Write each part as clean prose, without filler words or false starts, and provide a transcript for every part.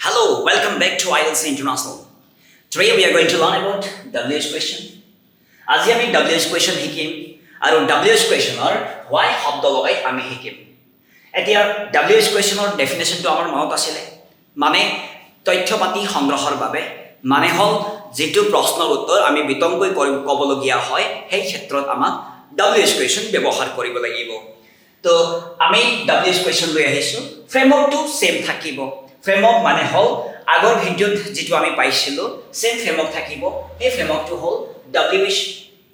Hello, welcome back to IELTS International. Today we are going to learn about WH question. আজি আমি WH question শিকিম আৰু WH questioner why শব্দ লগাই আমি শিকিম। এতিয়া WH questioner ডেফিনেশনটো আমাৰ মনত আছিলে মানে তথ্য পাতি সংগ্ৰহৰ বাবে মানে হল যেটো প্ৰশ্নৰ উত্তৰ আমি বিতংকৈ ক'বলগীয়া হয় সেই ক্ষেত্ৰত আমাক WH question ব্যৱহাৰ কৰিব লাগিব। তো আমি WH question লৈ আহিছো ফ্ৰেমৱৰ্কটো সেম থাকিব। ফ্ৰেমৱৰ্ক মানে হল আগৰ ভিডিঅ'ত যেটো আমি পাইছিলো সেম ফ্ৰেমৱৰ্ক থাকিব। এই ফ্ৰেমৱৰ্কটো হল WH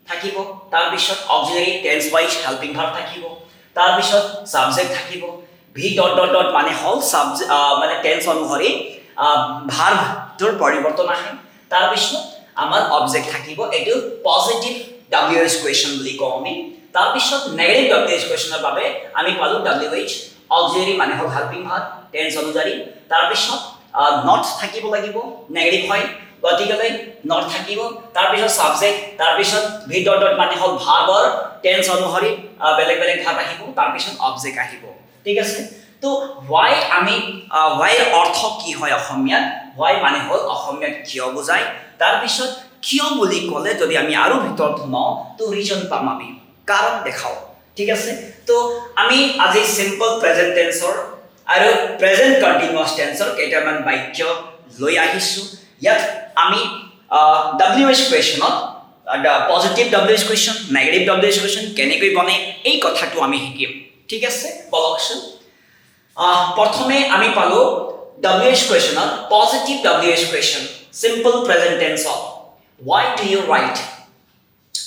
থাকিব, তাৰ পিছত অক্সিলাৰি টেন্স ওয়াইজ হেল্পিং ভাৰ্ব থাকিব, তাৰ পিছত সাবজেক্ট থাকিব, ভি ডট ডট ডট মানে হল সাবজেক্ট মানে টেন্স অনুসৰি ভাৰ্বটোৰ পৰিৱৰ্তন আহে, তাৰ পিছত আমাৰ অবজেক্ট থাকিব। এটো পজিটিভ WH question বুলি কওঁ আমি। তাৰ পিছত নেগেটিভ WH questioner বাবে আমি পালো WH অক্সিলাৰি মানে হল হেল্পিং ভাৰ্ব টেন্স অনুযায়ী, তাৰ পিছত নট থাকিব লাগিব নেগেটিভ হয় গতিকে নট থাকিব, তাৰ পিছত সাবজেক্ট, তাৰ পিছত ভি ডট ডট মানে হল ভাৰ্বৰ টেন্স অনুসৰি বেলেগ বেলেগ ভাৰ্ব আহিব, তাৰ পিছত অবজেক্ট আহিব। ঠিক আছে, তো why আমি why অৰ্থ কি হয় অসমীয়াত, why মানে হল অসমীয়াত কিয় বুজায়, তাৰ পিছত কিয় বুলি ক'লে যদি আমি আৰু ভিতৰত সোমাও তো ৰিজন পাম আমি কাৰণ দেখাও। ঠিক আছে, তো আমি আজি সিম্পল প্ৰেজেন্ট টেন্সৰ আৰু প্ৰেজেন্ট কন্টিনিউয়াস টেন্সৰ কেইটামান বাক্য লৈ আহিছো। ইয়াত আমি WH questionত positive WH question negative WH question কেনেকৈ বনে এই কথাটো আমি শিকিম। ঠিক আছে, বলকচোন প্ৰথমে আমি পালো WH questionত positive WH question simple present টেন্সত why do you write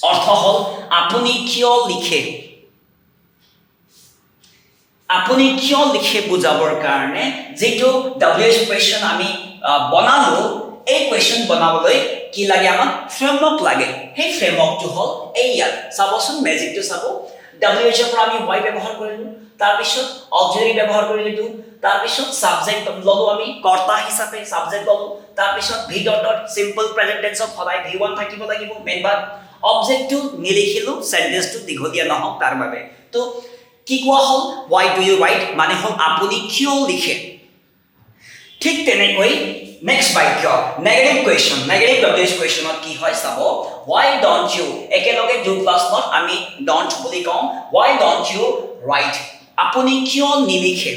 অৰ্থ হল আপুনি কিয় লিখে। আপুনি কিয় লিখে বুজাবৰ কাৰণে যেটো WH question আমি বনালো এই question বনাবলৈ কি লাগে আমাক ফ্ৰেমৱৰ্ক লাগে। সেই ফ্ৰেমৱৰ্কটো হল এইয়া চাবচোন মেজিকটো চাব। WH ৰ পৰা আমি why ব্যৱহাৰ কৰিলো, তাৰ পিছত অক্সিলাৰি ব্যৱহাৰ কৰিলো, তাৰ পিছত সাবজেক্ট ললো আমি কৰ্তা হিচাপে সাবজেক্ট ললো, তাৰ পিছত V dot dot simple present টেন্সত সদায় V1 থাকিব লাগিব মেইন ভাৰ্ব, অবজেক্টটো নিলিখিলো সেন্টেন্সটো দীঘলীয়া নহওক তাৰ বাবে। তো কি কোৱা হল why do you write মানে হল আপুনি কিয় লিখে। ঠিক তেনেকৈ নেক্সট বাক্য নেগেটিভ কোৱেশ্চন নেগেটিভ WH কোৱেশ্চনত কি হয় চাব why don't you একেলগে ডু প্লাস নট আমি don't বুলি কওঁ why don't you write আপুনি কিয় নিলিখে।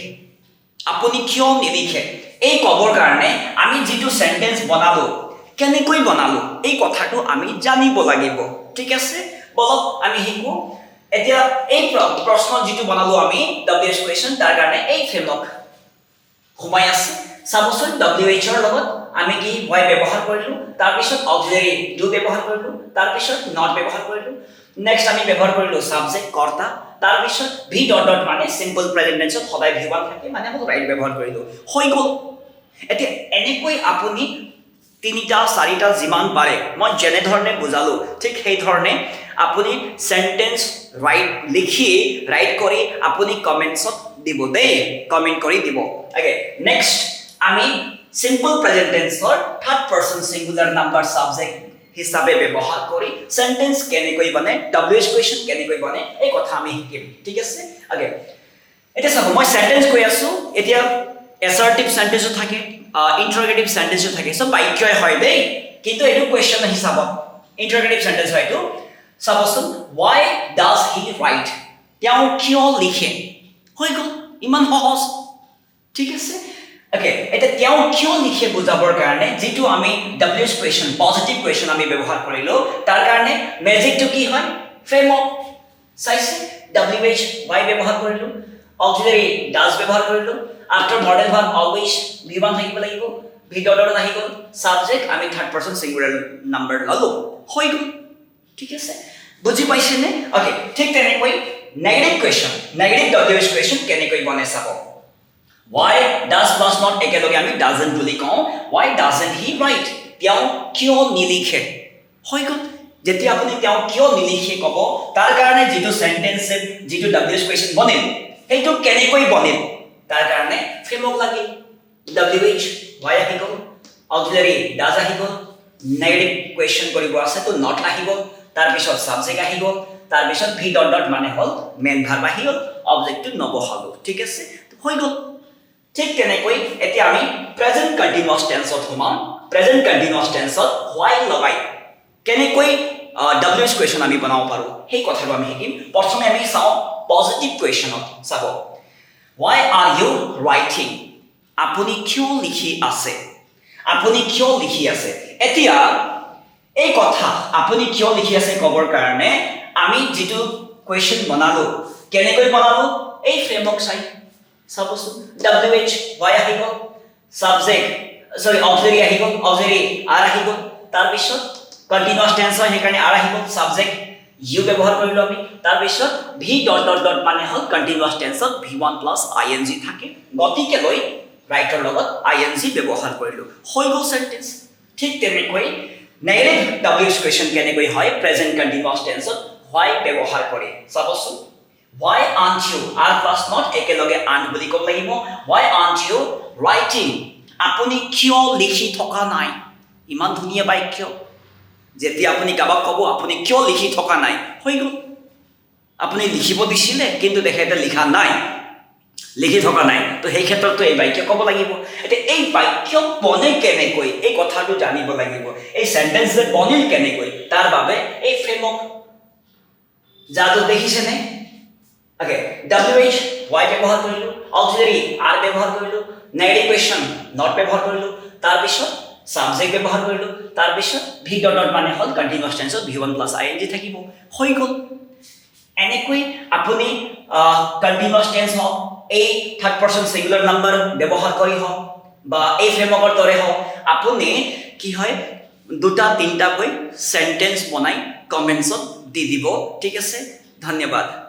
আপুনি কিয় নিলিখে এই কবৰ কাৰণে আমি যেটো সেন্টেন্স বনালো কেনেকৈ বনালো এই কথাটো আমি জানিব লাগিব। ঠিক আছে, বলক আমি শিকো। এতিয়া এই প্ৰশ্ন যেটো বনালো আমি WH question তাৰ কাৰণে এই ফ্ৰেমৱৰ্ক ঘুমাই আছে। সাবচোন WH ৰ লগত আমি কি why ব্যৱহাৰ কৰিলো, তাৰ পিছত অক্সিলাৰি ডু ব্যৱহাৰ কৰিলো, তাৰ পিছত নট ব্যৱহাৰ কৰিলো, নেক্সট আমি ব্যৱহাৰ কৰিলো সাবজেক্ট কৰ্তা, তাৰ পিছত ভি ডট ডট মানে সিম্পল প্ৰেজেন্ট টেন্সত সদায় V1 থাকে মানে হল ৰাইট ব্যৱহাৰ কৰিলো হৈ গল। এতিয়া এনেকৈ আপুনি তিনিটা চাৰিটা যিমান পাৰে মই যেনে ধৰণে বুজালো ঠিক সেই ধৰণে আপুনি সেন্টেন্স ৰাইট লিখি ৰাইট কৰি আপুনি কমেন্টছত দিব দেই, কমেন্ট কৰি দিব। ওকে, নেক্সট আমি সিম্পল প্ৰেজেন্ট টেন্সৰ third person singular number subject হিচাপে ব্যৱহাৰ কৰি সেন্টেন্স কেনেকৈ বনে WH question কেনেকৈ বনে এই কথা আমি শিকিম। ঠিক আছে, ওকে এটা চাব মই সেন্টেন্স কৈ আছো। এতিয়া অ্যাসার্টিভ সেন্টেন্সও থাকে ইন্টাৰোগেটিভ সেন্টেন্সও থাকে সব বাক্যই হয় দেই, কিন্তু এটো কোৱেশ্চন হিচাপত ইন্টাৰোগেটিভ সেন্টেন্স হয়। এটো চাবচোন why does he write তেওঁ কিয় লিখে হৈ গল ইমান সহজ। ঠিক আছে, ওকে এটা তেওঁ কিয় লিখে বুজাবৰ কাৰণে যেটো আমি WH question পজিটিভ question আমি ব্যৱহাৰ কৰিলো তাৰ কাৰণে মেজিকটো কি হয় ফ্ৰেমৱৰ্ক চাইছে WH why ব্যৱহাৰ কৰিলো, অক্সিলাৰি does ব্যৱহাৰ কৰিলো, after modal verb always V1 থাকিব লাগিব, ভি ডট ডট আহি গল, সাবজেক্ট আমি থাৰ্ড পারসন সিঙ্গুলার নাম্বার ললো হৈ গল। ঠিক আছে, বুজি পাইছে নে? ওকে, ঠিক তেনেকৈ negative question negative WH question কেনেকৈ বনে চাব why does plus not একেলগে আমি doesn't বুলি কওঁ why doesn't he write তেওঁ কিয় নিলিখে হৈ গল। যেতিয়া আপুনি তেওঁ কিয় নিলিখে কব তাৰ কাৰণে যেটো সেন্টেন্স যেটো WH question বনিল সেইটো কেনেকৈ বনিল তাৰ কাৰণে ফ্ৰেমৱৰ্ক লাগিল WH why আহি গল, অক্সিলাৰি does আহি গল, নেগেটিভ কোৱেশ্চন কৰিব আছে তো নট আহিব, তাৰ পিছত সাবজেক্ট আহি গল, তাৰ পিছত ভি ডট ডট মানে হল মেইন ভার্ব আহি গল, অবজেক্টটো নবহালো। ঠিক আছে হৈ গল। ঠিক তেনেকৈ এতিয়া আমি প্ৰেজেন্ট কণ্টিনিউয়াছ টেন্সত সোমাম প্ৰেজেন্ট কণ্টিনিউয়াছ টেন্সত হোৱাই লগাই কেনেকৈ WH কুৱেশ্যন আমি বনাব পাৰোঁ সেই কথাটো আমি শিকিম প্ৰথমে আমি চাওঁ পজিটিভ কুৱেশ্যনত চাব why are you writing আপুনি কিয় লিখি আছে আপুনি কিয় লিখি আছে এতিয়া এই কথা আপুনি কিয় লিখি আছে কবৰ কাৰণে আমি যেটো কুৱেশ্যন বনালো কেনেকৈ বনালো এই ফ্ৰেমৱৰ্ক চাই চাবচোন WH why আহিব সাবজেক্ট সৰি অক্সিলাৰি আহিব অক্সিলাৰি আৰ আহিব তাৰ পিছত কন্টিনিউয়াস টেন্স হয় সেইকাৰণে আৰ আহিব সাবজেক্ট ইউ ব্যৱহাৰ কৰিলো আমি তাৰ পিছত ভি ডট ডট ডট মানে হল কন্টিনিউয়াস টেন্সত v1 ing থাকে গতিকে লৈ ৰাইটৰ লগত ing ব্যৱহাৰ কৰিলো হৈ গল সেন্টেন্স ঠিক তেনেকৈ নেগেটিভ WH কুৱেশ্যন কেনেকৈ হয় প্ৰেজেন্ট কন্টিনিউয়াস টেন্সত why ব্যৱহাৰ কৰে চাবচোন why aren't you are plus not একেলগে aren't বুলি ক'ব লাগিব why aren't you writing আপুনি কিয় লিখি থকা নাই ইমান ধুনীয়া বাক্য যেতিয়া আপুনি কাবাক ক'ব আপুনি কিয় লিখি থকা নাই হৈ গল আপুনি লিখিব দিছিলে কিন্তু দেখাইতে লিখা নাই লিখি থকা নাই তো সেই ক্ষেত্ৰতো এই বাক্য ক'ব লাগিব এতিয়া এই বাক্য বনে কেনেকৈ এই কথাটো জানিব লাগিব এই সেন্টেন্স যে বনিল কেনেকৈ তাৰ বাবে এই ফ্ৰেমৱৰ্ক যাটো দেখিছেনে Okay, WH why ব্যৱহাৰ কৰিলো অক্সিলাৰি আৰ ব্যৱহাৰ কৰিলো নেগেটিভ কুৱেশ্যন নট ব্যৱহাৰ কৰিলো তাৰ পিছত সাবজেক্ট ব্যৱহাৰ কৰিলো তাৰ পিছত ভি ডট ডট মানে হল কন্টিনিউয়াস টেন্সত v1 ing থাকিব হৈ গল এনেকৈ আপুনি কন্টিনিউয়াস টেন্স হ এই থাৰ্ড পাৰসন সিঙ্গুলাৰ নাম্বাৰ ব্যৱহাৰ কৰি হ বা এই ফ্ৰেমৱৰ্কৰ দৰে হ আপুনি কি হয় দুটা তিনটা কৈ সেন্টেন্স বনাই কমেন্টছত দি দিব ঠিক আছে ধন্যবাদ